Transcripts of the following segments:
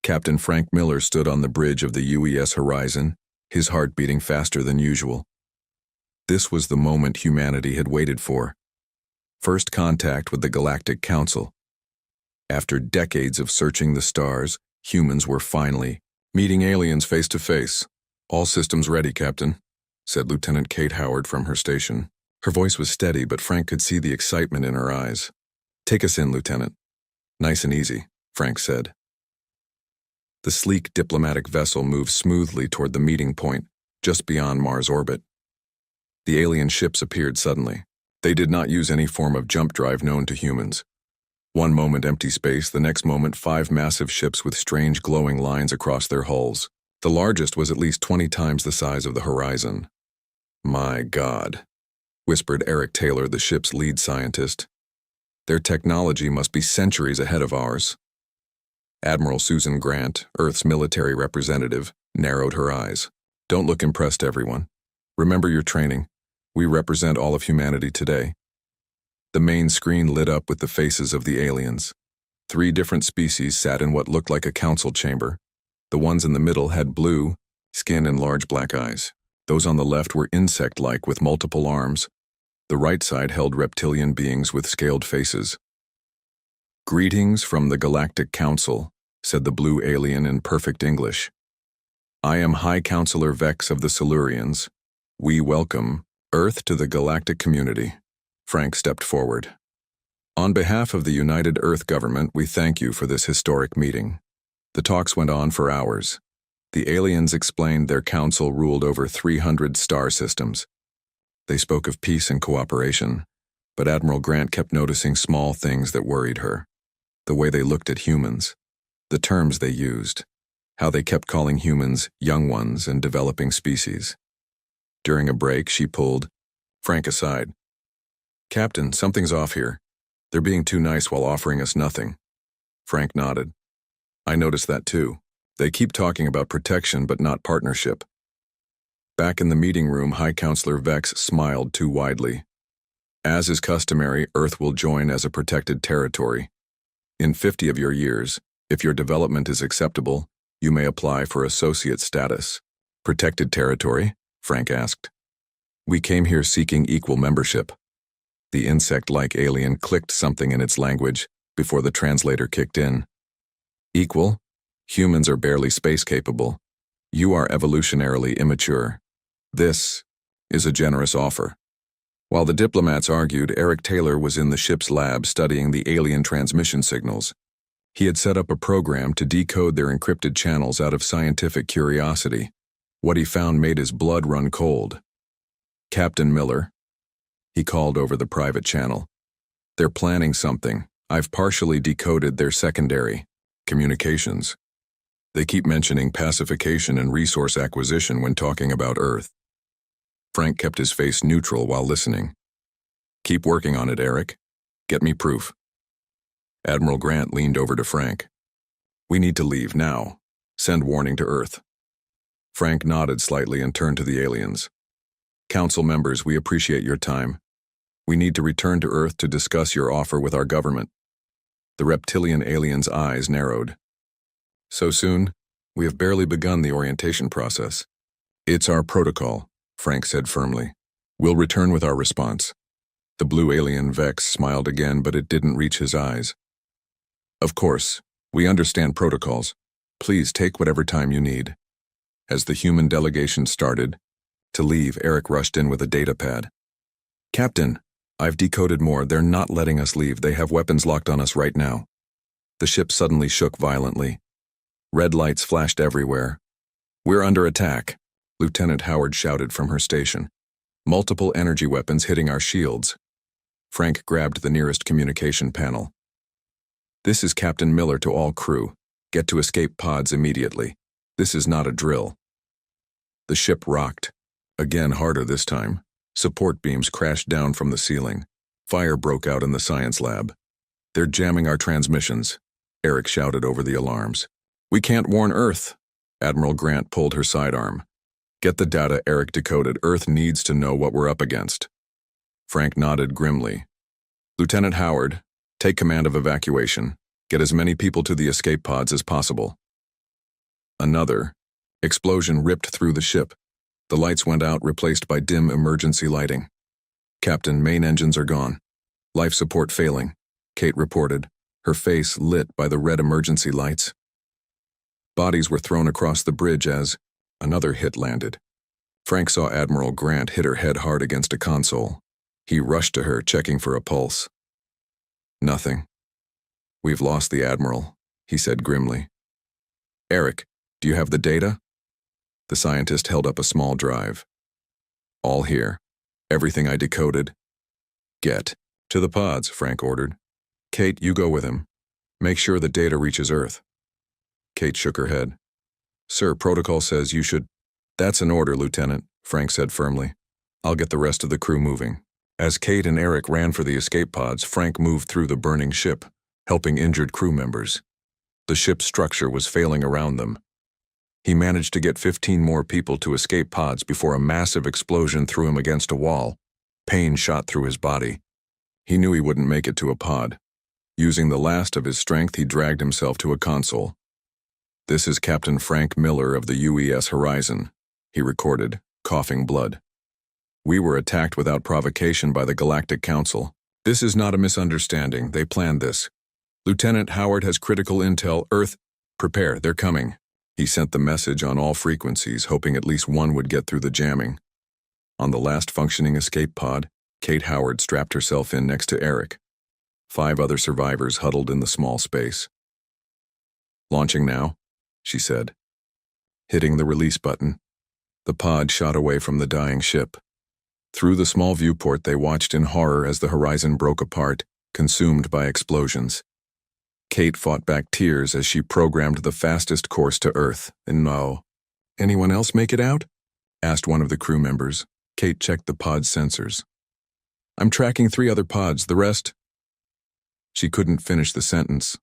Captain Frank Miller stood on the bridge of the UES Horizon, his heart beating faster than usual. This was the moment humanity had waited for. First contact with the Galactic Council. After decades of searching the stars, humans were finally meeting aliens face to face. "All systems ready, Captain," said Lieutenant Kate Howard from her station. Her voice was steady, but Frank could see the excitement in her eyes. "Take us in, Lieutenant." "Nice and easy," Frank said. The sleek diplomatic vessel moved smoothly toward the meeting point, just beyond Mars' orbit. The alien ships appeared suddenly. They did not use any form of jump drive known to humans. One moment empty space, the next moment 5 massive ships with strange glowing lines across their hulls. The largest was at least 20 times the size of the Horizon. "My God," whispered Eric Taylor, the ship's lead scientist. "Their technology must be centuries ahead of ours." Admiral Susan Grant, Earth's military representative, narrowed her eyes. "Don't look impressed, everyone. Remember your training. We represent all of humanity today." The main screen lit up with the faces of the aliens. 3 different species sat in what looked like a council chamber. The ones in the middle had blue skin and large black eyes. Those on the left were insect-like with multiple arms. The right side held reptilian beings with scaled faces. "Greetings from the Galactic Council," said the blue alien in perfect English. "I am High Counselor Vex of the Silurians. We welcome Earth to the galactic community." Frank stepped forward. "On behalf of the United Earth Government, we thank you for this historic meeting." The talks went on for hours. The aliens explained their council ruled over 300 star systems. They spoke of peace and cooperation, but Admiral Grant kept noticing small things that worried her. The way they looked at humans, the terms they used, how they kept calling humans young ones and developing species. During a break, she pulled Frank aside. "Captain, something's off here. They're being too nice while offering us nothing." Frank nodded. "I noticed that too. They keep talking about protection but not partnership." Back in the meeting room, High Counselor Vex smiled too widely. "As is customary, Earth will join as a protected territory. In 50 of your years, if your development is acceptable, you may apply for associate status." "Protected territory?" Frank asked. "We came here seeking equal membership." The insect-like alien clicked something in its language before the translator kicked in. "Equal? Humans are barely space-capable. You are evolutionarily immature. This is a generous offer." While the diplomats argued, Eric Taylor was in the ship's lab studying the alien transmission signals. He had set up a program to decode their encrypted channels out of scientific curiosity. What he found made his blood run cold. "Captain Miller," he called over the private channel. "They're planning something. I've partially decoded their secondary communications. They keep mentioning pacification and resource acquisition when talking about Earth." Frank kept his face neutral while listening. "Keep working on it, Eric. Get me proof." Admiral Grant leaned over to Frank. "We need to leave now. Send warning to Earth." Frank nodded slightly and turned to the aliens. "Council members, we appreciate your time. We need to return to Earth to discuss your offer with our government." The reptilian alien's eyes narrowed. "So soon? We have barely begun the orientation process." "It's our protocol," Frank said firmly. "We'll return with our response." The blue alien Vex smiled again, but it didn't reach his eyes. "Of course, we understand protocols. Please take whatever time you need." As the human delegation started to leave, Eric rushed in with a data pad. "Captain, I've decoded more. They're not letting us leave. They have weapons locked on us right now." The ship suddenly shook violently. Red lights flashed everywhere. "We're under attack," Lieutenant Howard shouted from her station. "Multiple energy weapons hitting our shields." Frank grabbed the nearest communication panel. "This is Captain Miller to all crew. Get to escape pods immediately. This is not a drill." The ship rocked. Again, harder this time. Support beams crashed down from the ceiling. Fire broke out in the science lab. "They're jamming our transmissions," Eric shouted over the alarms. "We can't warn Earth." Admiral Grant pulled her sidearm. "Get the data Eric decoded. Earth needs to know what we're up against." Frank nodded grimly. "Lieutenant Howard, take command of evacuation. Get as many people to the escape pods as possible." Another explosion ripped through the ship. The lights went out, replaced by dim emergency lighting. "Captain, main engines are gone. Life support failing," Kate reported, her face lit by the red emergency lights. Bodies were thrown across the bridge as another hit landed. Frank saw Admiral Grant hit her head hard against a console. He rushed to her, checking for a pulse. "Nothing. We've lost the Admiral," he said grimly. "Eric, do you have the data?" The scientist held up a small drive. "All here. Everything I decoded." "Get to the pods," Frank ordered. "Kate, you go with him. Make sure the data reaches Earth." Kate shook her head. "Sir, protocol says you should—" "That's an order, Lieutenant," Frank said firmly. "I'll get the rest of the crew moving." As Kate and Eric ran for the escape pods, Frank moved through the burning ship, helping injured crew members. The ship's structure was failing around them. He managed to get 15 more people to escape pods before a massive explosion threw him against a wall. Pain shot through his body. He knew he wouldn't make it to a pod. Using the last of his strength, he dragged himself to a console. "This is Captain Frank Miller of the UES Horizon," he recorded, coughing blood. "We were attacked without provocation by the Galactic Council. This is not a misunderstanding. They planned this. Lieutenant Howard has critical intel. Earth, prepare, they're coming." He sent the message on all frequencies, hoping at least one would get through the jamming. On the last functioning escape pod, Kate Howard strapped herself in next to Eric. 5 other survivors huddled in the small space. "Launching now," she said. Hitting the release button, the pod shot away from the dying ship. Through the small viewport, they watched in horror as the horizon broke apart, consumed by explosions. Kate fought back tears as she programmed the fastest course to Earth. And no. "Anyone else make it out?" asked one of the crew members. Kate checked the pod's sensors. "I'm tracking 3 other pods, the rest—" She couldn't finish the sentence.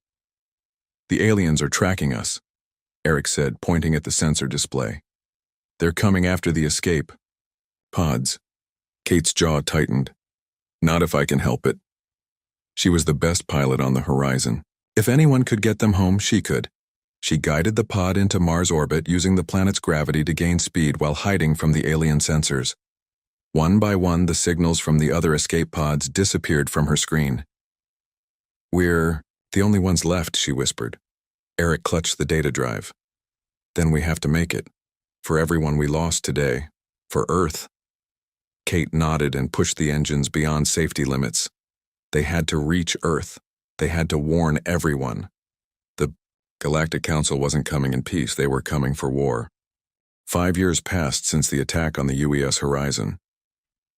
"The aliens are tracking us," Eric said, pointing at the sensor display. "They're coming after the escape pods." Kate's jaw tightened. "Not if I can help it." She was the best pilot on the horizon. If anyone could get them home, she could. She guided the pod into Mars orbit using the planet's gravity to gain speed while hiding from the alien sensors. One by one, the signals from the other escape pods disappeared from her screen. "We're the only ones left," she whispered. Eric clutched the data drive. "Then we have to make it. For everyone we lost today. For Earth." Kate nodded and pushed the engines beyond safety limits. They had to reach Earth. They had to warn everyone. The Galactic Council wasn't coming in peace, they were coming for war. 5 years passed since the attack on the UES Horizon.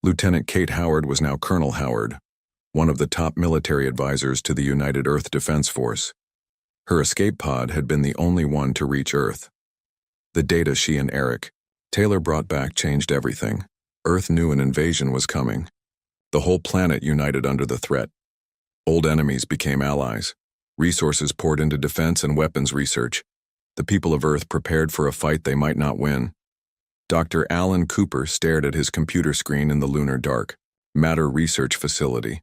Lieutenant Kate Howard was now Colonel Howard, one of the top military advisors to the United Earth Defense Force. Her escape pod had been the only one to reach Earth. The data she and Eric Taylor brought back changed everything. Earth knew an invasion was coming. The whole planet united under the threat. Old enemies became allies. Resources poured into defense and weapons research. The people of Earth prepared for a fight they might not win. Dr. Alan Cooper stared at his computer screen in the lunar dark matter research facility.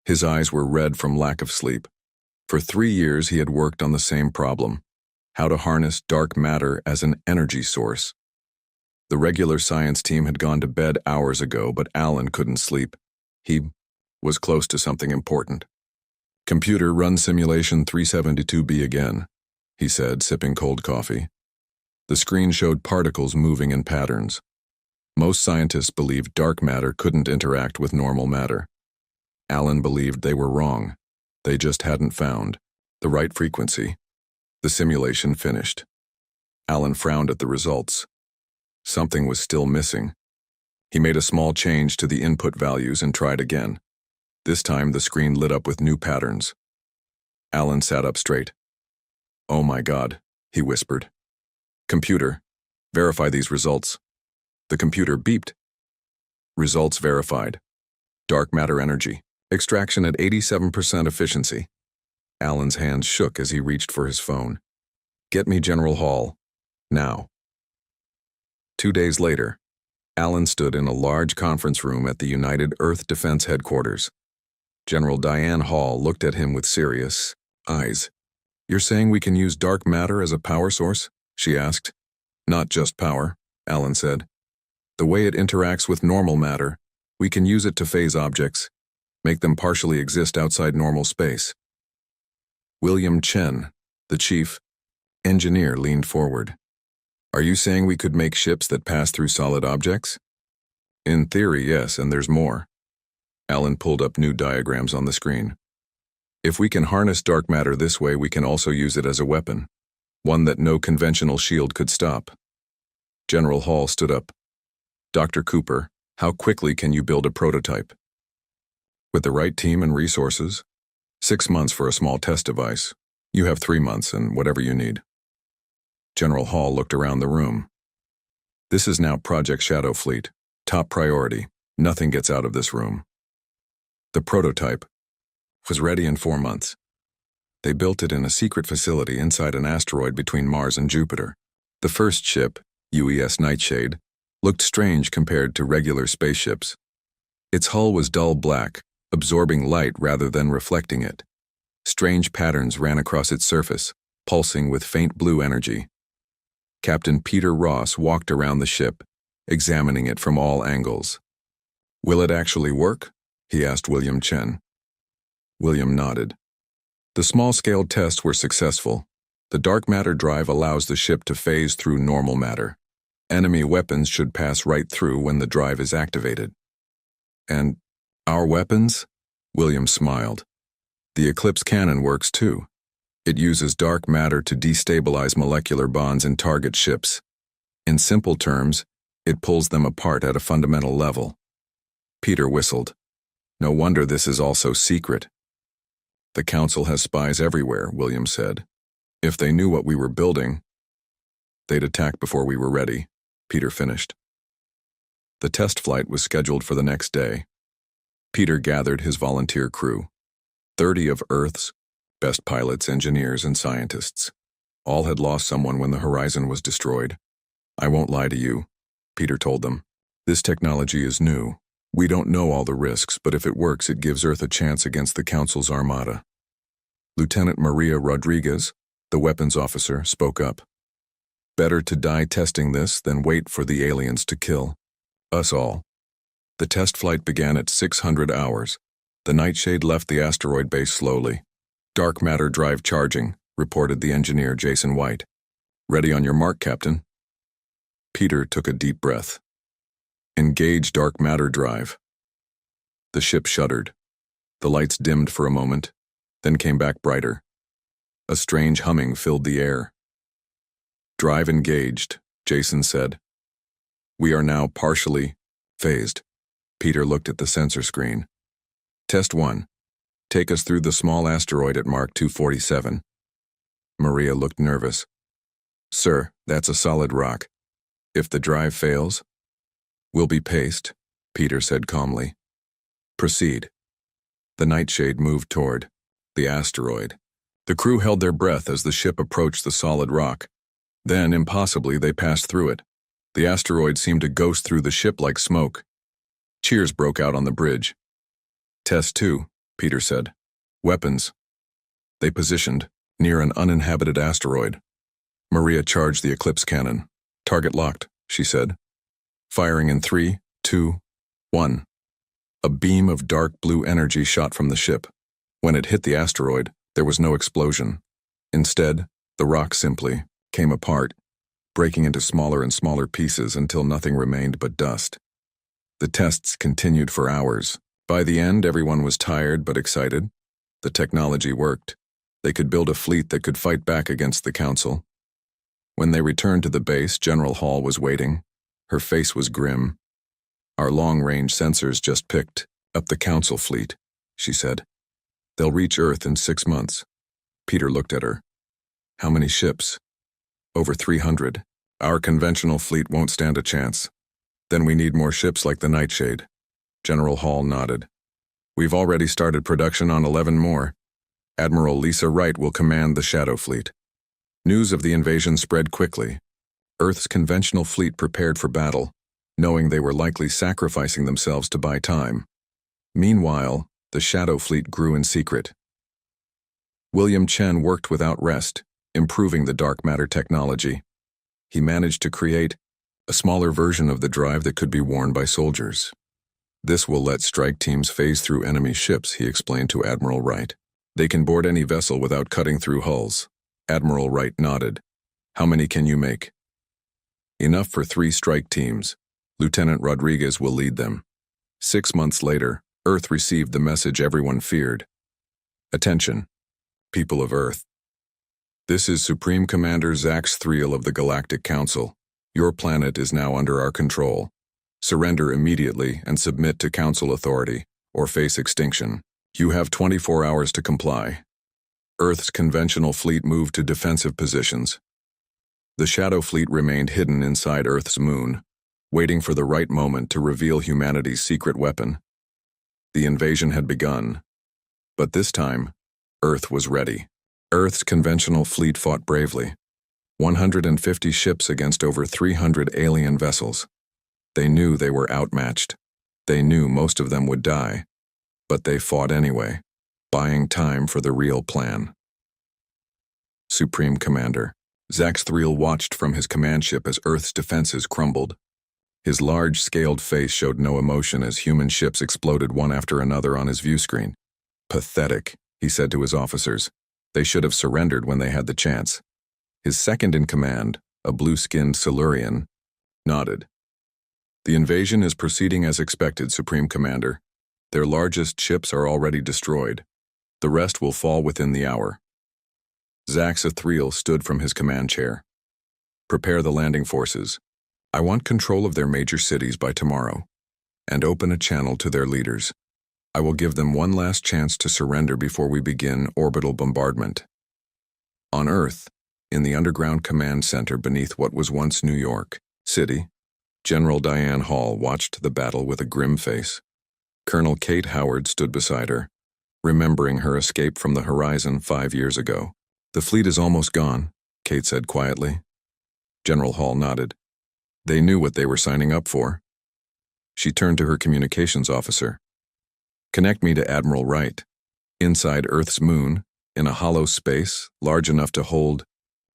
His eyes were red from lack of sleep. For 3 years he had worked on the same problem: how to harness dark matter as an energy source. The regular science team had gone to bed hours ago, but Alan couldn't sleep. He was close to something important. "Computer, run simulation 372B again," he said, sipping cold coffee. The screen showed particles moving in patterns. Most scientists believed dark matter couldn't interact with normal matter. Alan believed they were wrong. They just hadn't found the right frequency. The simulation finished. Alan frowned at the results. Something was still missing. He made a small change to the input values and tried again. This time, the screen lit up with new patterns. Alan sat up straight. "Oh my God," he whispered. "Computer, verify these results." The computer beeped. Results verified. Dark matter energy. Extraction at 87% efficiency. Alan's hands shook as he reached for his phone. "Get me General Hall. Now." 2 days later, Alan stood in a large conference room at the United Earth Defense Headquarters. General Diane Hall looked at him with serious eyes. "You're saying we can use dark matter as a power source?" she asked. Not just power, Alan said. The way it interacts with normal matter, we can use it to phase objects, make them partially exist outside normal space. William Chen, the chief engineer, leaned forward. Are you saying we could make ships that pass through solid objects? In theory, yes, and there's more. Alan pulled up new diagrams on the screen. If we can harness dark matter this way, we can also use it as a weapon, one that no conventional shield could stop. General Hall stood up. Dr. Cooper, how quickly can you build a prototype? With the right team and resources, 6 months for a small test device. You have 3 months and whatever you need. General Hall looked around the room. This is now Project Shadow Fleet. Top priority. Nothing gets out of this room. The prototype was ready in 4 months. They built it in a secret facility inside an asteroid between Mars and Jupiter. The first ship, UES Nightshade, looked strange compared to regular spaceships. Its hull was dull black, absorbing light rather than reflecting it. Strange patterns ran across its surface, pulsing with faint blue energy. Captain Peter Ross walked around the ship, examining it from all angles. Will it actually work? He asked William Chen. William nodded. The small-scale tests were successful. The dark matter drive allows the ship to phase through normal matter. Enemy weapons should pass right through when the drive is activated. And our weapons? William smiled. The Eclipse cannon works too. It uses dark matter to destabilize molecular bonds in target ships. In simple terms, it pulls them apart at a fundamental level. Peter whistled. No wonder this is all so secret. The Council has spies everywhere, William said. If they knew what we were building, they'd attack before we were ready, Peter finished. The test flight was scheduled for the next day. Peter gathered his volunteer crew, 30 of Earth's best pilots, engineers, and scientists. All had lost someone when the horizon was destroyed. I won't lie to you, Peter told them. This technology is new. We don't know all the risks, but if it works, it gives Earth a chance against the Council's armada. Lieutenant Maria Rodriguez, the weapons officer, spoke up. Better to die testing this than wait for the aliens to kill us all. The test flight began at 600 hours. The Nightshade left the asteroid base slowly. Dark matter drive charging, reported the engineer Jason White. Ready on your mark, Captain. Peter took a deep breath. Engage dark matter drive. The ship shuddered. The lights dimmed for a moment, then came back brighter. A strange humming filled the air. Drive engaged, Jason said. We are now partially phased. Peter looked at the sensor screen. Test 1. Take us through the small asteroid at Mark 247. Maria looked nervous. Sir, that's a solid rock. If the drive fails, we'll be paced, Peter said calmly. Proceed. The Nightshade moved toward the asteroid. The crew held their breath as the ship approached the solid rock. Then, impossibly, they passed through it. The asteroid seemed to ghost through the ship like smoke. Cheers broke out on the bridge. Test 2, Peter said. Weapons. They positioned near an uninhabited asteroid. Maria charged the Eclipse cannon. Target locked, she said. Firing in 3, 2, 1. A beam of dark blue energy shot from the ship. When it hit the asteroid, there was no explosion. Instead, the rock simply came apart, breaking into smaller and smaller pieces until nothing remained but dust. The tests continued for hours. By the end, everyone was tired but excited. The technology worked. They could build a fleet that could fight back against the Council. When they returned to the base, General Hall was waiting. Her face was grim. Our long-range sensors just picked up the Council fleet, she said. They'll reach Earth in 6 months. Peter looked at her. How many ships? Over 300. Our conventional fleet won't stand a chance. Then we need more ships like the Nightshade. General Hall nodded. We've already started production on 11 more. Admiral Lisa Wright will command the Shadow Fleet. News of the invasion spread quickly. Earth's conventional fleet prepared for battle, knowing they were likely sacrificing themselves to buy time. Meanwhile, the Shadow Fleet grew in secret. William Chen worked without rest, improving the dark matter technology. he managed to create a smaller version of the drive that could be worn by soldiers. This will let strike teams phase through enemy ships, he explained to Admiral Wright. They can board any vessel without cutting through hulls. Admiral Wright nodded. How many can you make? Enough for 3 strike teams. Lieutenant Rodriguez will lead them. 6 months later, Earth received the message everyone feared. Attention, people of Earth. This is Supreme Commander Zax Thriel of the Galactic Council. Your planet is now under our control. Surrender immediately and submit to Council authority, or face extinction. You have 24 hours to comply. Earth's conventional fleet moved to defensive positions. The Shadow Fleet remained hidden inside Earth's moon, waiting for the right moment to reveal humanity's secret weapon. The invasion had begun, but this time, Earth was ready. Earth's conventional fleet fought bravely. 150 ships against over 300 alien vessels. They knew they were outmatched. They knew most of them would die, but they fought anyway, buying time for the real plan. Supreme Commander Zax Thriel watched from his command ship as Earth's defenses crumbled. His large-scaled face showed no emotion as human ships exploded one after another on his view screen. Pathetic, he said to his officers. They should have surrendered when they had the chance. His second-in-command, a blue-skinned Silurian, nodded. The invasion is proceeding as expected, Supreme Commander. Their largest ships are already destroyed. The rest will fall within the hour. Zax Thriel stood from his command chair. Prepare the landing forces. I want control of their major cities by tomorrow, and open a channel to their leaders. I will give them one last chance to surrender before we begin orbital bombardment. On Earth, in the underground command center beneath what was once New York City, General Diane Hall watched the battle with a grim face. Colonel Kate Howard stood beside her, remembering her escape from the horizon 5 years ago. The fleet is almost gone, Kate said quietly. General Hall nodded. They knew what they were signing up for. She turned to her communications officer. Connect me to Admiral Wright. Inside Earth's moon, in a hollow space large enough to hold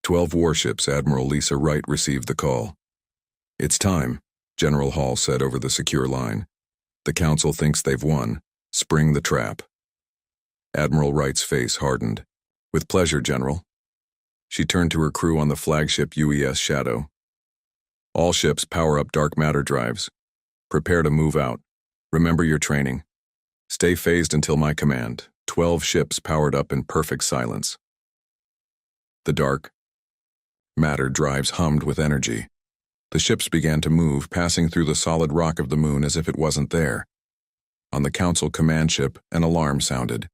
12 warships, Admiral Lisa Wright received the call. It's time, General Hall said over the secure line. The Council thinks they've won. Spring the trap. Admiral Wright's face hardened. With pleasure, General. She turned to her crew on the flagship UES Shadow. All ships power up dark matter drives. Prepare to move out. Remember your training. Stay phased until my command. 12 ships powered up in perfect silence. The dark matter drives hummed with energy. The ships began to move, passing through the solid rock of the moon as if it wasn't there. On the Council command ship, an alarm sounded.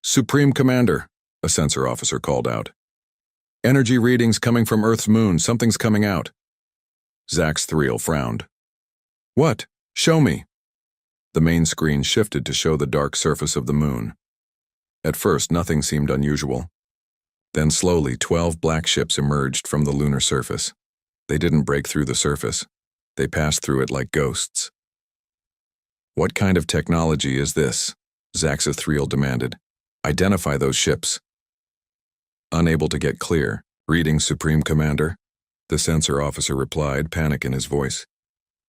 Supreme Commander, a sensor officer called out. Energy readings coming from Earth's moon. Something's coming out. Zax Thriel frowned. What? Show me. The main screen shifted to show the dark surface of the moon. At first, nothing seemed unusual. Then slowly, 12 black ships emerged from the lunar surface. They didn't break through the surface. They passed through it like ghosts. What kind of technology is this? Zax Thriel demanded. Identify those ships. Unable to get clear. Reading, Supreme Commander. The sensor officer replied, panic in his voice.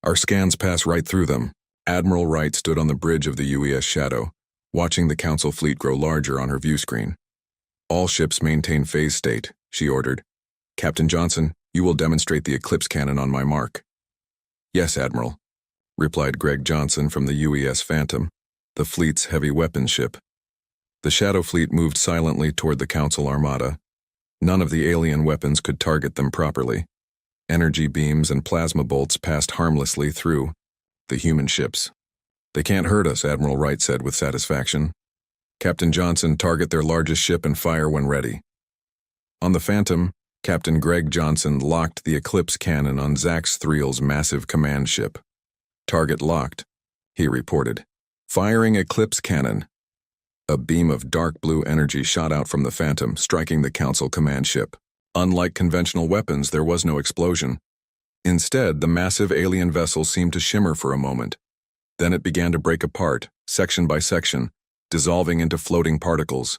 Our scans pass right through them. Admiral Wright stood on the bridge of the UES Shadow, watching the Council fleet grow larger on her view screen. All ships maintain phase state, she ordered. Captain Johnson, you will demonstrate the eclipse cannon on my mark. Yes, Admiral, replied Greg Johnson from the UES Phantom, the fleet's heavy weapons ship. The Shadow Fleet moved silently toward the Council Armada. None of the alien weapons could target them properly. Energy beams and plasma bolts passed harmlessly through the human ships. They can't hurt us, Admiral Wright said with satisfaction. Captain Johnson, target their largest ship and fire when ready. On the Phantom, Captain Greg Johnson locked the eclipse cannon on Zax Thriel's massive command ship. Target locked, he reported. Firing eclipse cannon. A beam of dark blue energy shot out from the Phantom, striking the Council command ship. Unlike conventional weapons, there was no explosion. Instead, the massive alien vessel seemed to shimmer for a moment. Then it began to break apart, section by section, dissolving into floating particles.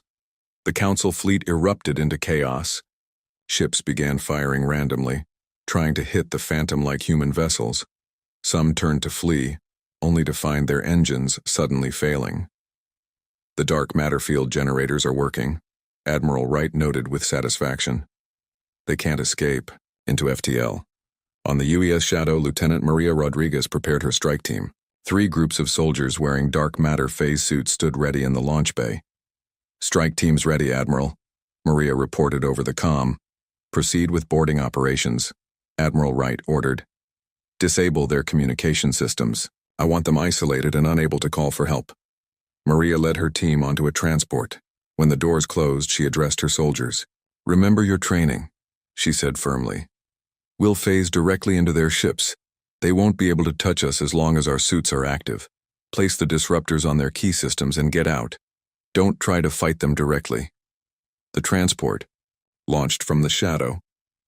The Council fleet erupted into chaos. Ships began firing randomly. trying to hit the phantom-like human vessels. Some turned to flee, only to find their engines suddenly failing. The dark matter field generators are working, Admiral Wright noted with satisfaction. They can't escape, into FTL. On the UES Shadow, Lieutenant Maria Rodriguez prepared her strike team. 3 groups of soldiers wearing dark matter phase suits stood ready in the launch bay. "Strike team's ready, Admiral," Maria reported over the comm. "Proceed with boarding operations," Admiral Wright ordered. "Disable their communication systems. I want them isolated and unable to call for help." Maria led her team onto a transport. When the doors closed, she addressed her soldiers. "Remember your training," she said firmly. "We'll phase directly into their ships. They won't be able to touch us as long as our suits are active. Place the disruptors on their key systems and get out. Don't try to fight them directly." The transport launched from the Shadow,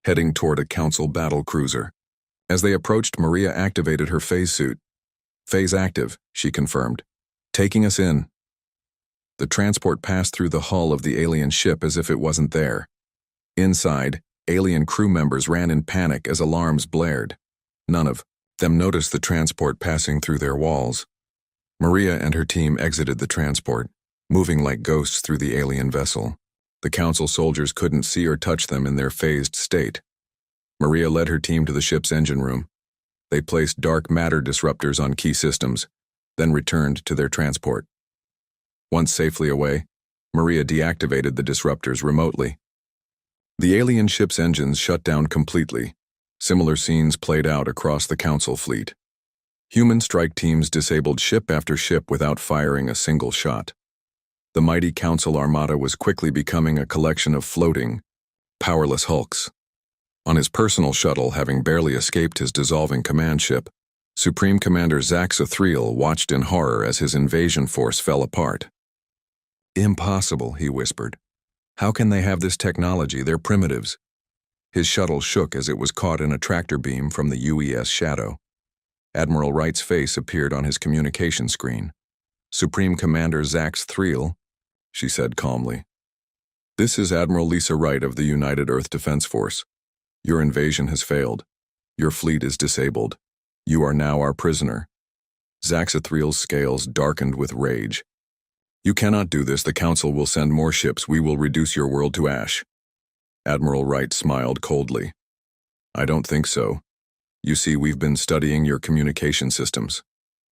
heading toward a Council battle cruiser. As they approached, Maria activated her phase suit. "Phase active," she confirmed. "Taking us in." The transport passed through the hull of the alien ship as if it wasn't there. Inside, alien crew members ran in panic as alarms blared. None of them noticed the transport passing through their walls. Maria and her team exited the transport, moving like ghosts through the alien vessel. The Council soldiers couldn't see or touch them in their phased state. Maria led her team to the ship's engine room. They placed dark matter disruptors on key systems, then returned to their transport. Once safely away, Maria deactivated the disruptors remotely. The alien ship's engines shut down completely. Similar scenes played out across the Council fleet. Human strike teams disabled ship after ship without firing a single shot. The mighty Council armada was quickly becoming a collection of floating, powerless hulks. On his personal shuttle, having barely escaped his dissolving command ship, Supreme Commander Axelnar watched in horror as his invasion force fell apart. "Impossible," he whispered. "How can they have this technology? They're primitives." His shuttle shook as it was caught in a tractor beam from the UES Shadow. Admiral Wright's face appeared on his communication screen. "Supreme Commander Axelnar," she said calmly. "This is Admiral Lisa Wright of the United Earth Defense Force. Your invasion has failed. Your fleet is disabled. You are now our prisoner." Axelnar's scales darkened with rage. "You cannot do this. The Council will send more ships. We will reduce your world to ash." Admiral Wright smiled coldly. "I don't think so. You see, we've been studying your communication systems.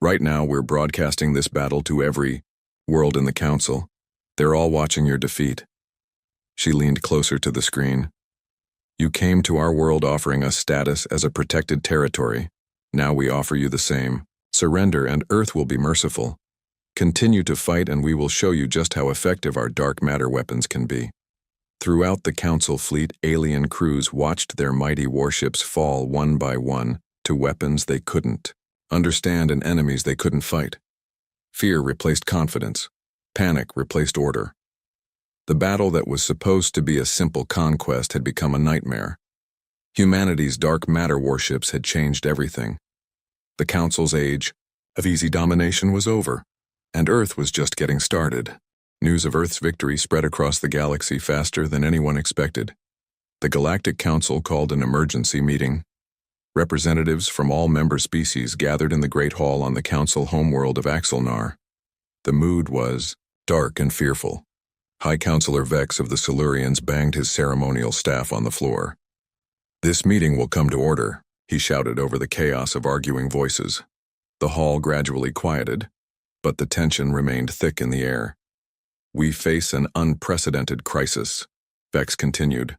Right now, we're broadcasting this battle to every world in the Council. They're all watching your defeat." She leaned closer to the screen. "You came to our world offering us status as a protected territory. Now we offer you the same. Surrender and Earth will be merciful. Continue to fight and we will show you just how effective our dark matter weapons can be." Throughout the Council fleet, alien crews watched their mighty warships fall one by one to weapons they couldn't understand and enemies they couldn't fight. Fear replaced confidence. Panic replaced order. The battle that was supposed to be a simple conquest had become a nightmare. Humanity's dark matter warships had changed everything. The Council's age of easy domination was over, and Earth was just getting started. News of Earth's victory spread across the galaxy faster than anyone expected. The Galactic Council called an emergency meeting. Representatives from all member species gathered in the Great Hall on the Council homeworld of Axelnar. The mood was dark and fearful. High Counselor Vex of the Silurians banged his ceremonial staff on the floor. "This meeting will come to order," he shouted over the chaos of arguing voices. The hall gradually quieted, but the tension remained thick in the air. "We face an unprecedented crisis," Vex continued.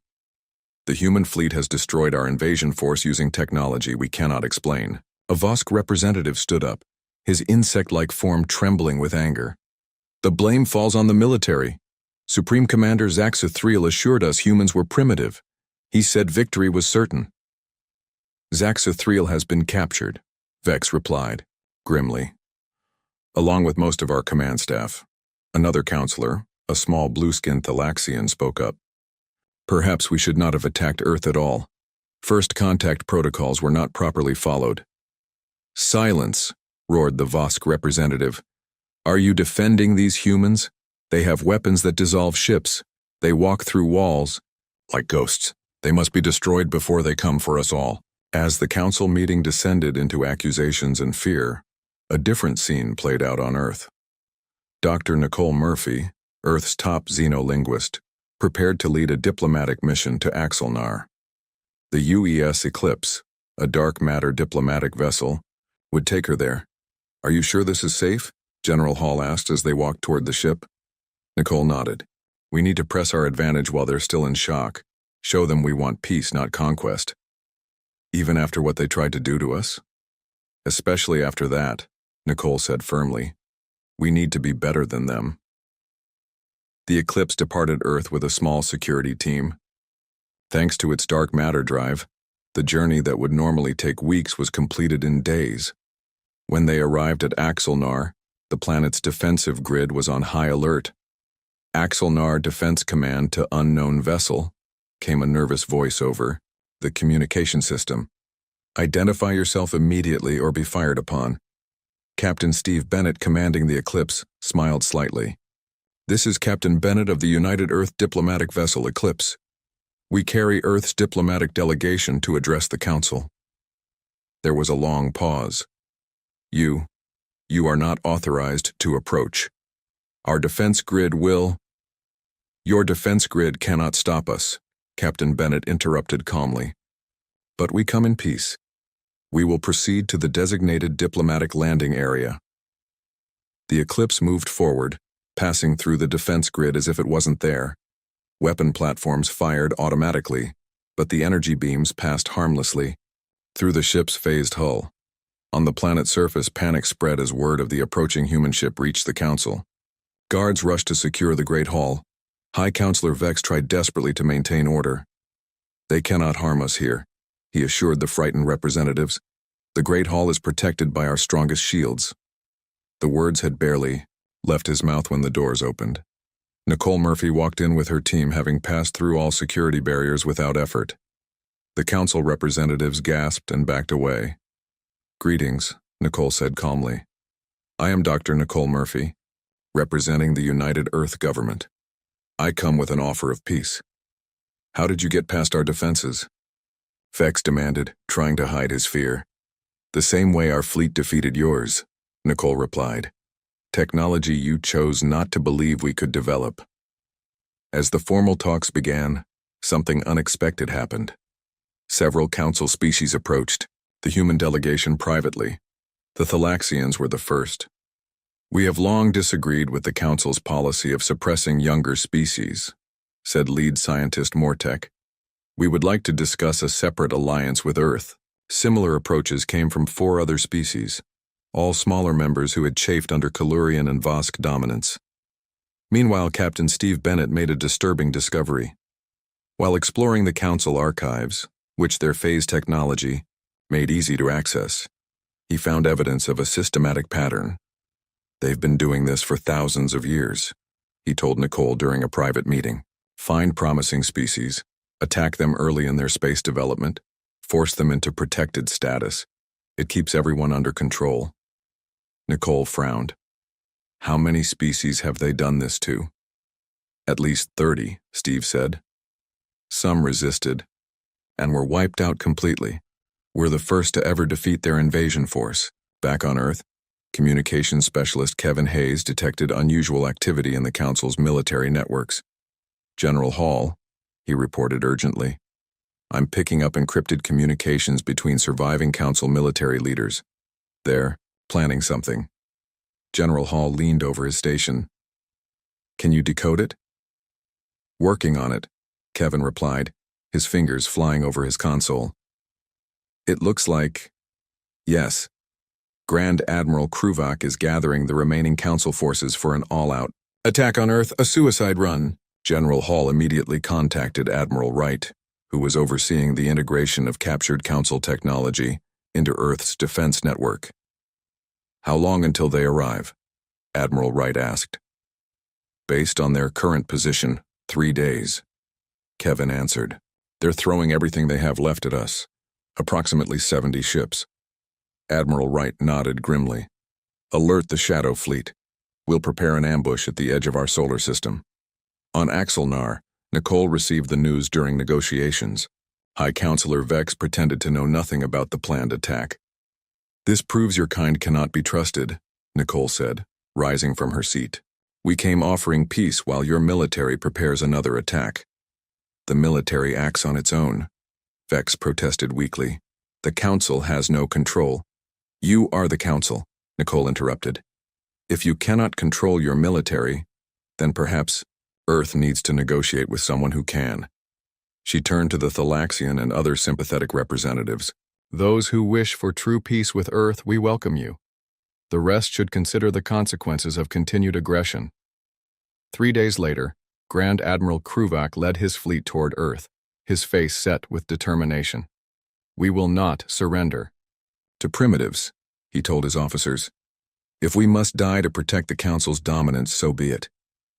"The human fleet has destroyed our invasion force using technology we cannot explain." A Vosk representative stood up, his insect-like form trembling with anger. "The blame falls on the military. Supreme Commander Axelnar assured us humans were primitive. He said victory was certain." "Axelnar has been captured," Vex replied, grimly, "along with most of our command staff." Another counselor, a small blue-skinned Thalaxian, spoke up. "Perhaps we should not have attacked Earth at all. First contact protocols were not properly followed." "Silence," roared the Vosk representative. "Are you defending these humans? They have weapons that dissolve ships. They walk through walls like ghosts. They must be destroyed before they come for us all. As the council meeting descended into accusations and fear, a different scene played out on Earth. Dr. Nicole Murphy, Earth's top xenolinguist, prepared to lead a diplomatic mission to Axelnar. The UES Eclipse, a dark matter diplomatic vessel, would take her there. "Are you sure this is safe?" General Hall asked as they walked toward the ship. Nicole nodded. "We need to press our advantage while they're still in shock. Show them we want peace, not conquest." "Even after what they tried to do to us?" "Especially after that," Nicole said firmly. "We need to be better than them." The Eclipse departed Earth with a small security team. Thanks to its dark matter drive, the journey that would normally take weeks was completed in days. When they arrived at Axelnar, the planet's defensive grid was on high alert. "Axelnar Defense Command to unknown vessel," came a nervous voice over the communication system. "Identify yourself immediately or be fired upon." Captain Steve Bennett, commanding the Eclipse, smiled slightly. "This is Captain Bennett of the United Earth diplomatic vessel Eclipse. We carry Earth's diplomatic delegation to address the Council." There was a long pause. You are not authorized to approach. Our defense grid will—" "Your defense grid cannot stop us," Captain Bennett interrupted calmly. "But we come in peace. We will proceed to the designated diplomatic landing area." The Eclipse moved forward, passing through the defense grid as if it wasn't there. Weapon platforms fired automatically, but the energy beams passed harmlessly through the ship's phased hull. On the planet's surface, panic spread as word of the approaching human ship reached the Council. Guards rushed to secure the Great Hall. High Counselor Vex tried desperately to maintain order. "They cannot harm us here," he assured the frightened representatives. "The Great Hall is protected by our strongest shields." The words had barely left his mouth when the doors opened. Nicole Murphy walked in with her team, having passed through all security barriers without effort. The Council representatives gasped and backed away. "Greetings," Nicole said calmly. "I am Dr. Nicole Murphy, representing the United Earth government. I come with an offer of peace." "How did you get past our defenses?" Vex demanded, trying to hide his fear. "The same way our fleet defeated yours," Nicole replied. "Technology you chose not to believe we could develop." As the formal talks began, something unexpected happened. Several Council species approached, the human delegation privately. The Thalaxians were the first. "We have long disagreed with the Council's policy of suppressing younger species," said lead scientist Mortek. "We would like to discuss a separate alliance with Earth." Similar approaches came from 4 other species, all smaller members who had chafed under Kalurian and Vosk dominance. Meanwhile, Captain Steve Bennett made a disturbing discovery. While exploring the Council archives, which their phase technology made easy to access, he found evidence of a systematic pattern. "They've been doing this for thousands of years," he told Nicole during a private meeting. "Find promising species, attack them early in their space development, force them into protected status. It keeps everyone under control." Nicole frowned. "How many species have they done this to?" "At least 30, Steve said. Some resisted, and were wiped out completely. We're the first to ever defeat their invasion force." Back on Earth, communications specialist Kevin Hayes detected unusual activity in the Council's military networks. "General Hall," he reported urgently, "I'm picking up encrypted communications between surviving Council military leaders. They're planning something." General Hall leaned over his station. "Can you decode it?" "Working on it," Kevin replied, his fingers flying over his console. "It looks like... yes. Grand Admiral Kruvak is gathering the remaining Council forces for an all-out attack on Earth, a suicide run." General Hall immediately contacted Admiral Wright, who was overseeing the integration of captured Council technology into Earth's defense network. "How long until they arrive?" Admiral Wright asked. "Based on their current position, 3 days," Kevin answered. "They're throwing everything they have left at us, approximately 70 ships." Admiral Wright nodded grimly. "Alert the Shadow Fleet. We'll prepare an ambush at the edge of our solar system. On Axelnar, Nicole received the news during negotiations. High Counselor Vex pretended to know nothing about the planned attack. "This proves your kind cannot be trusted," Nicole said, rising from her seat. "We came offering peace while your military prepares another attack." "The military acts on its own," Vex protested weakly. "The Council has no control." "You are the Council," Nicole interrupted. "If you cannot control your military, then perhaps Earth needs to negotiate with someone who can." She turned to the Thalaxian and other sympathetic representatives. "Those who wish for true peace with Earth, we welcome you. The rest should consider the consequences of continued aggression." 3 days later, Grand Admiral Kruvak led his fleet toward Earth, his face set with determination. "We will not surrender." "To primitives," he told his officers. "If we must die to protect the Council's dominance, so be it.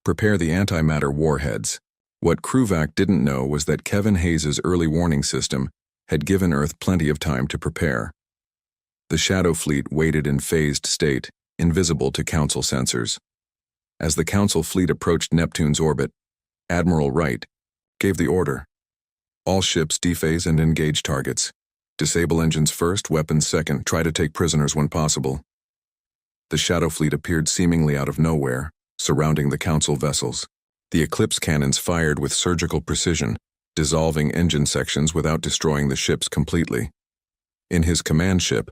Prepare the antimatter warheads." What Kruvak didn't know was that Kevin Hayes's early warning system had given Earth plenty of time to prepare. The Shadow Fleet waited in phased state, invisible to Council sensors. As the Council fleet approached Neptune's orbit, Admiral Wright gave the order. "All ships dephase and engage targets. Disable engines first, weapons second, try to take prisoners when possible." The Shadow Fleet appeared seemingly out of nowhere, surrounding the Council vessels. The Eclipse cannons fired with surgical precision, dissolving engine sections without destroying the ships completely. In his command ship,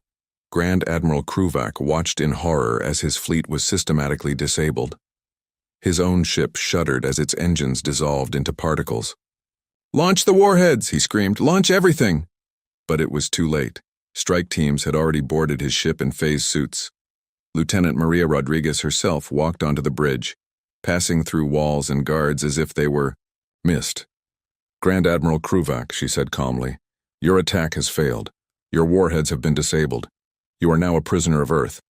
Grand Admiral Kruvak watched in horror as his fleet was systematically disabled. His own ship shuddered as its engines dissolved into particles. "Launch the warheads!" he screamed. "Launch everything!" But it was too late. Strike teams had already boarded his ship in phase suits. Lieutenant Maria Rodriguez herself walked onto the bridge, passing through walls and guards as if they were mist. "Grand Admiral Kruvak," she said calmly, "your attack has failed. Your warheads have been disabled. You are now a prisoner of Earth."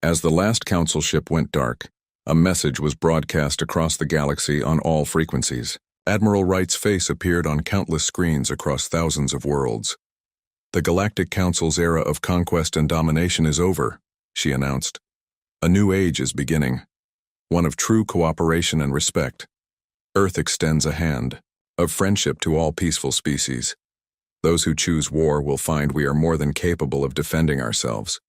As the last Council ship went dark, a message was broadcast across the galaxy on all frequencies. Admiral Wright's face appeared on countless screens across thousands of worlds. "The Galactic Council's era of conquest and domination is over," she announced. "A new age is beginning, one of true cooperation and respect. Earth extends a hand of friendship to all peaceful species. Those who choose war will find we are more than capable of defending ourselves."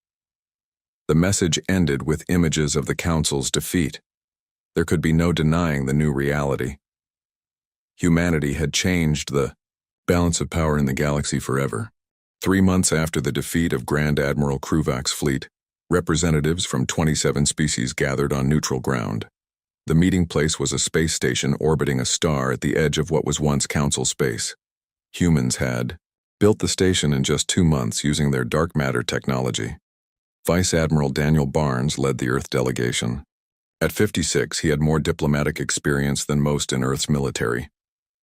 The message ended with images of the Council's defeat. There could be no denying the new reality. Humanity had changed the balance of power in the galaxy forever. 3 months after the defeat of Grand Admiral Kruvak's fleet, representatives from 27 species gathered on neutral ground. The meeting place was a space station orbiting a star at the edge of what was once Council space. Humans had built the station in just 2 months using their dark matter technology. Vice Admiral Daniel Barnes led the Earth delegation. At 56, he had more diplomatic experience than most in Earth's military.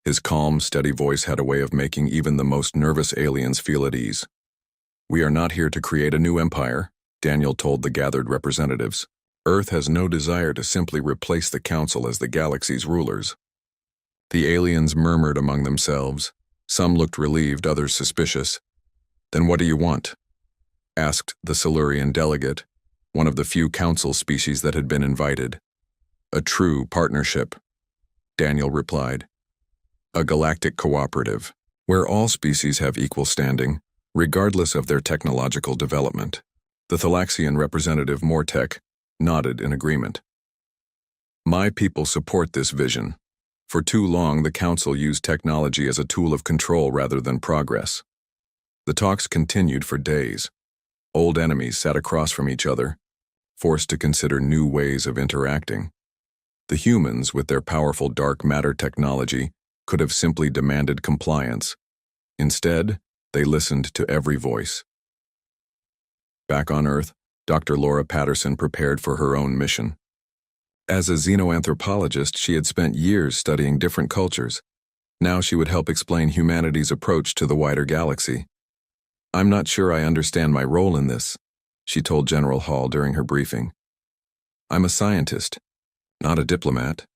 His calm, steady voice had a way of making even the most nervous aliens feel at ease. "We are not here to create a new empire," Daniel told the gathered representatives. "Earth has no desire to simply replace the Council as the galaxy's rulers." The aliens murmured among themselves. Some looked relieved, others suspicious. "Then what do you want?" asked the Silurian delegate, one of the few Council species that had been invited. "A true partnership," Daniel replied. "A galactic cooperative, where all species have equal standing, regardless of their technological development." The Thalaxian representative Mortek nodded in agreement. "My people support this vision. For too long, the Council used technology as a tool of control rather than progress." The talks continued for days. Old enemies sat across from each other, forced to consider new ways of interacting. The humans, with their powerful dark matter technology, could have simply demanded compliance. Instead, they listened to every voice. Back on Earth, Dr. Laura Patterson prepared for her own mission. As a xenoanthropologist, she had spent years studying different cultures. Now she would help explain humanity's approach to the wider galaxy. "I'm not sure I understand my role in this," she told General Hall during her briefing. "I'm a scientist, not a diplomat."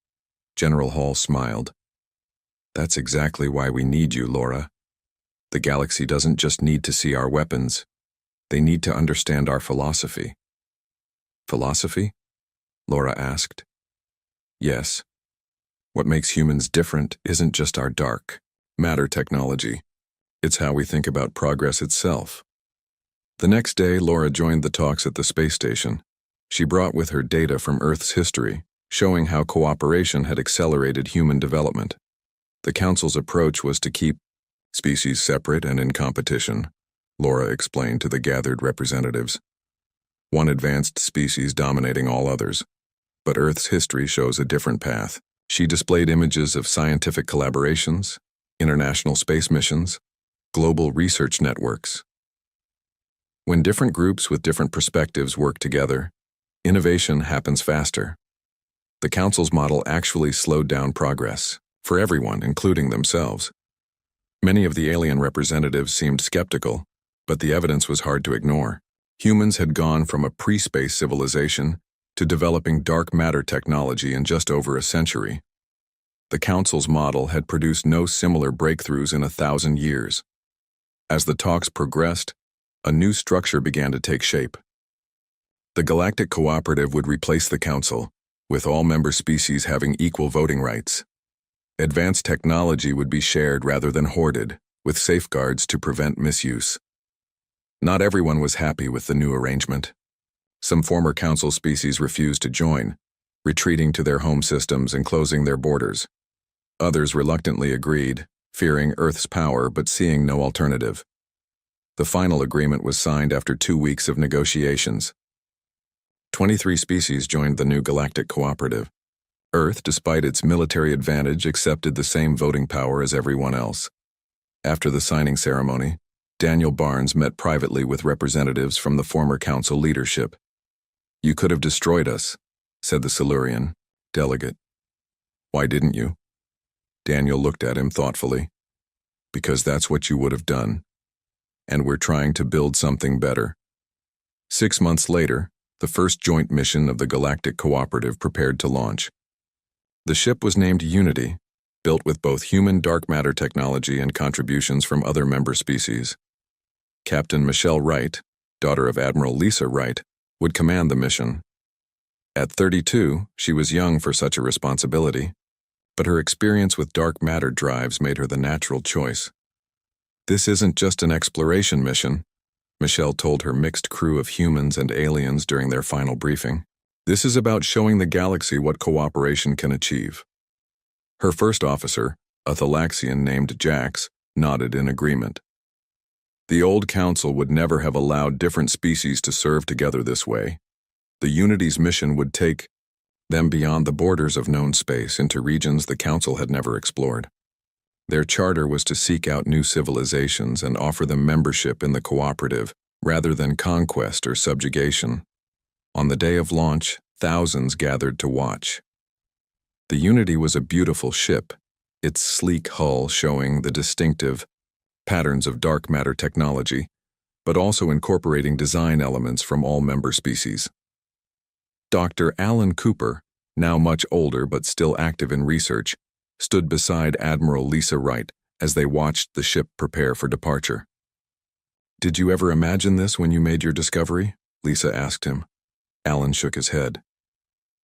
General Hall smiled. "That's exactly why we need you, Laura. The galaxy doesn't just need to see our weapons. They need to understand our philosophy." "Philosophy?" Laura asked. "Yes. What makes humans different isn't just our dark matter technology. It's how we think about progress itself. The next day, Laura joined the talks at the space station. She brought with her data from Earth's history, showing how cooperation had accelerated human development. The Council's approach was to keep species separate and in competition, Laura explained to the gathered representatives. One advanced species dominating all others. But Earth's history shows a different path. She displayed images of scientific collaborations, international space missions, global research networks. When different groups with different perspectives work together, innovation happens faster. The Council's model actually slowed down progress, for everyone, including themselves. Many of the alien representatives seemed skeptical, but the evidence was hard to ignore. Humans had gone from a pre-space civilization to developing dark matter technology in just over a century. The Council's model had produced no similar breakthroughs in 1,000 years. As the talks progressed, a new structure began to take shape. The Galactic Cooperative would replace the Council, with all member species having equal voting rights. Advanced technology would be shared rather than hoarded, with safeguards to prevent misuse. Not everyone was happy with the new arrangement. Some former Council species refused to join, retreating to their home systems and closing their borders. Others reluctantly agreed, fearing Earth's power but seeing no alternative. The final agreement was signed after 2 weeks of negotiations. 23 species joined the new Galactic Cooperative. Earth, despite its military advantage, accepted the same voting power as everyone else. After the signing ceremony, Daniel Barnes met privately with representatives from the former Council leadership. "You could have destroyed us," said the Silurian delegate. "Why didn't you?" Daniel looked at him thoughtfully. "Because that's what you would have done. And we're trying to build something better." 6 months later, the first joint mission of the Galactic Cooperative prepared to launch. The ship was named Unity, built with both human dark matter technology and contributions from other member species. Captain Michelle Wright, daughter of Admiral Lisa Wright, would command the mission. At 32, she was young for such a responsibility, but her experience with dark matter drives made her the natural choice. "This isn't just an exploration mission," Michelle told her mixed crew of humans and aliens during their final briefing. "This is about showing the galaxy what cooperation can achieve." Her first officer, a Thalaxian named Jax, nodded in agreement. The old Council would never have allowed different species to serve together this way. The Unity's mission would take them beyond the borders of known space into regions the Council had never explored. Their charter was to seek out new civilizations and offer them membership in the cooperative, rather than conquest or subjugation. On the day of launch, thousands gathered to watch. The Unity was a beautiful ship, its sleek hull showing the distinctive patterns of dark matter technology, but also incorporating design elements from all member species. Dr. Alan Cooper, now much older but still active in research, stood beside Admiral Lisa Wright as they watched the ship prepare for departure. "Did you ever imagine this when you made your discovery?" Lisa asked him. Alan shook his head.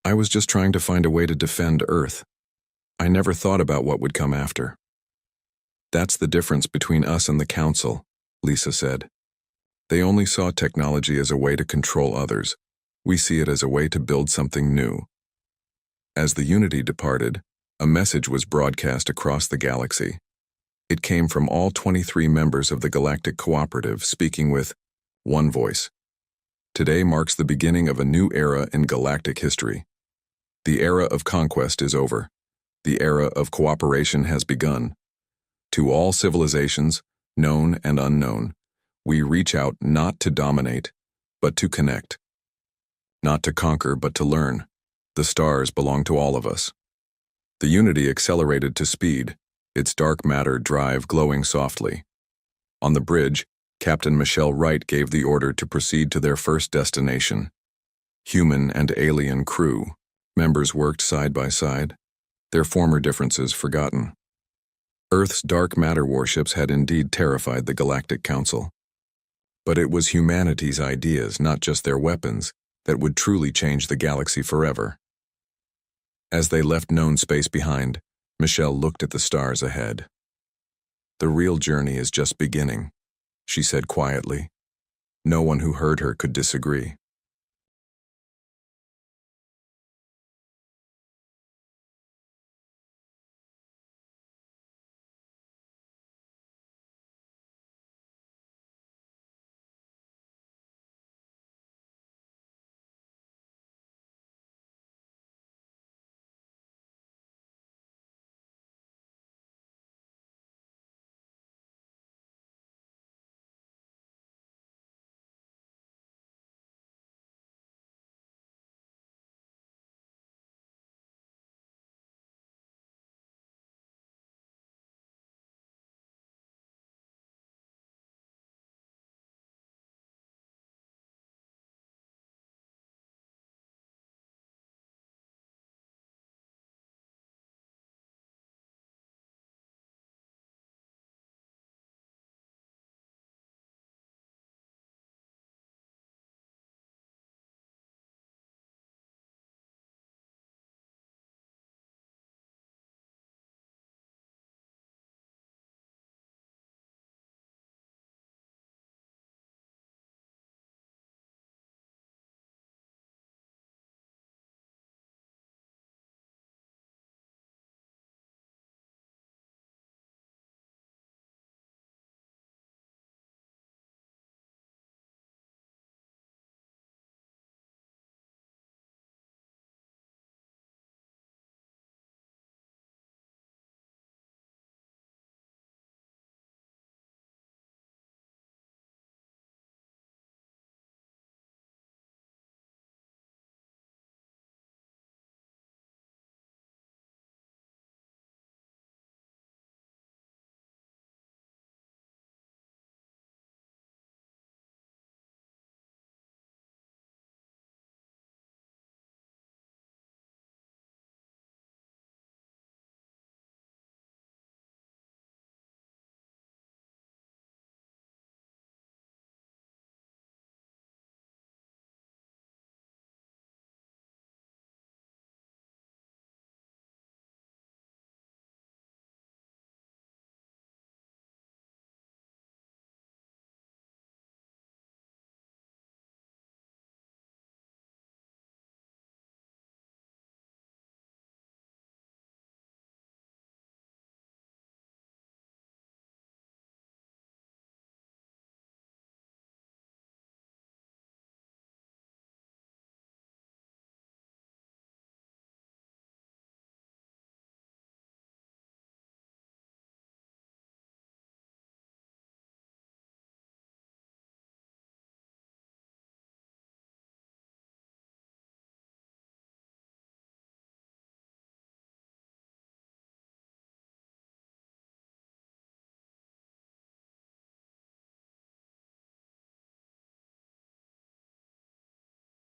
"I was just trying to find a way to defend Earth. I never thought about what would come after." "That's the difference between us and the Council," Lisa said. "They only saw technology as a way to control others. We see it as a way to build something new." As the Unity departed, a message was broadcast across the galaxy. It came from all 23 members of the Galactic Cooperative speaking with one voice. "Today marks the beginning of a new era in galactic history. The era of conquest is over. The era of cooperation has begun. To all civilizations, known and unknown, we reach out not to dominate, but to connect. Not to conquer, but to learn. The stars belong to all of us." The Unity accelerated to speed, its dark matter drive glowing softly. On the bridge, Captain Michelle Wright gave the order to proceed to their first destination. Human and alien crew members worked side by side, their former differences forgotten. Earth's dark matter warships had indeed terrified the Galactic Council. But it was humanity's ideas, not just their weapons, that would truly change the galaxy forever. As they left known space behind, Michelle looked at the stars ahead. "The real journey is just beginning," she said quietly. No one who heard her could disagree.